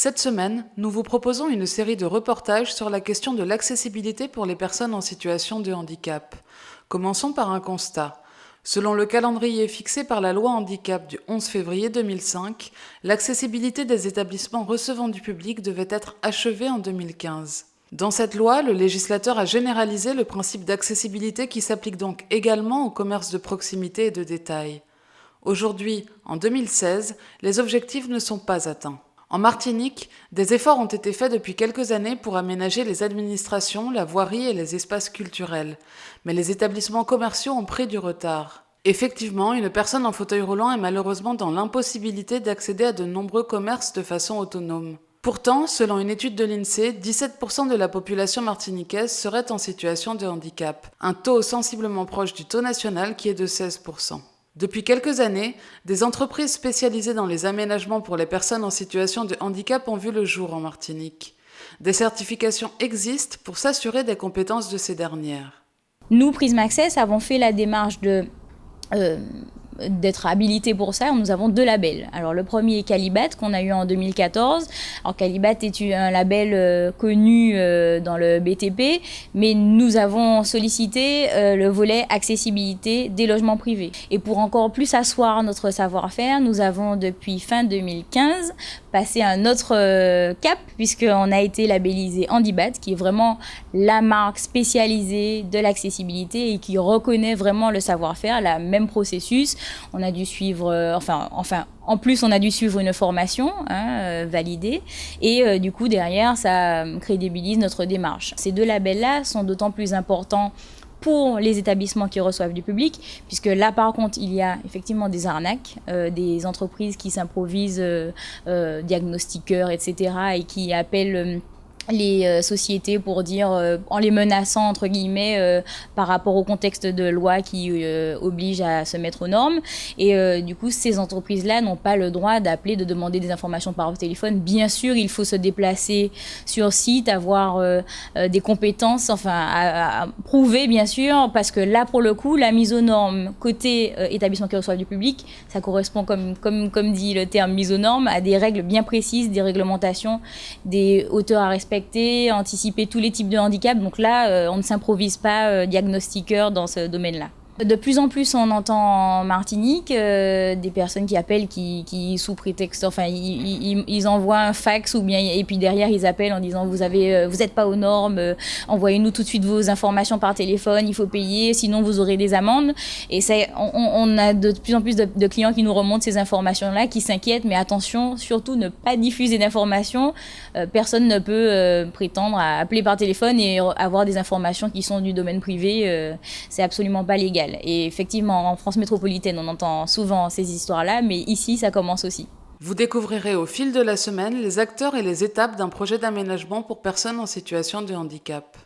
Cette semaine, nous vous proposons une série de reportages sur la question de l'accessibilité pour les personnes en situation de handicap. Commençons par un constat. Selon le calendrier fixé par la loi handicap du 11 février 2005, l'accessibilité des établissements recevant du public devait être achevée en 2015. Dans cette loi, le législateur a généralisé le principe d'accessibilité qui s'applique donc également au commerce de proximité et de détail. Aujourd'hui, en 2016, les objectifs ne sont pas atteints. En Martinique, des efforts ont été faits depuis quelques années pour aménager les administrations, la voirie et les espaces culturels. Mais les établissements commerciaux ont pris du retard. Effectivement, une personne en fauteuil roulant est malheureusement dans l'impossibilité d'accéder à de nombreux commerces de façon autonome. Pourtant, selon une étude de l'INSEE, 17% de la population martiniquaise serait en situation de handicap, un taux sensiblement proche du taux national qui est de 16%. Depuis quelques années, des entreprises spécialisées dans les aménagements pour les personnes en situation de handicap ont vu le jour en Martinique. Des certifications existent pour s'assurer des compétences de ces dernières. Nous, Prism Access, avons fait la démarche d'être habilités pour ça. Nous avons 2 labels. Alors le premier est Calibat qu'on a eu en 2014. Alors Calibat est un label connu dans le BTP, mais nous avons sollicité le volet accessibilité des logements privés. Et pour encore plus asseoir notre savoir-faire, nous avons depuis fin 2015 passé un autre cap, puisqu'on a été labellisé Handibat, qui est vraiment la marque spécialisée de l'accessibilité et qui reconnaît vraiment le savoir-faire, le même processus. On a dû suivre, en plus, on a dû suivre une formation validée et du coup, derrière, ça crédibilise notre démarche. Ces 2 labels-là sont d'autant plus importants pour les établissements qui reçoivent du public, puisque là, par contre, il y a effectivement des arnaques, des entreprises qui s'improvisent diagnostiqueurs, etc., et qui appellent les sociétés pour dire, en les menaçant entre guillemets par rapport au contexte de loi qui oblige à se mettre aux normes, et du coup ces entreprises-là n'ont pas le droit d'appeler, de demander des informations par téléphone. Bien sûr, il faut se déplacer sur site, avoir des compétences, à prouver bien sûr, parce que là pour le coup la mise aux normes côté établissement qui reçoit du public, ça correspond comme dit le terme mise aux normes, à des règles bien précises, des réglementations, des hauteurs à respecter, anticiper tous les types de handicap. Donc là, on ne s'improvise pas diagnostiqueur dans ce domaine-là. De plus en plus, on entend en Martinique des personnes qui appellent, qui sous prétexte, ils envoient un fax ou bien, et puis derrière ils appellent en disant vous êtes pas aux normes, envoyez-nous tout de suite vos informations par téléphone, il faut payer, sinon vous aurez des amendes. Et on a de plus en plus de clients qui nous remontent ces informations-là, qui s'inquiètent, mais attention, surtout ne pas diffuser d'informations. Personne ne peut prétendre à appeler par téléphone et avoir des informations qui sont du domaine privé. C'est absolument pas légal. Et effectivement, en France métropolitaine, on entend souvent ces histoires-là, mais ici, ça commence aussi. Vous découvrirez au fil de la semaine les acteurs et les étapes d'un projet d'aménagement pour personnes en situation de handicap.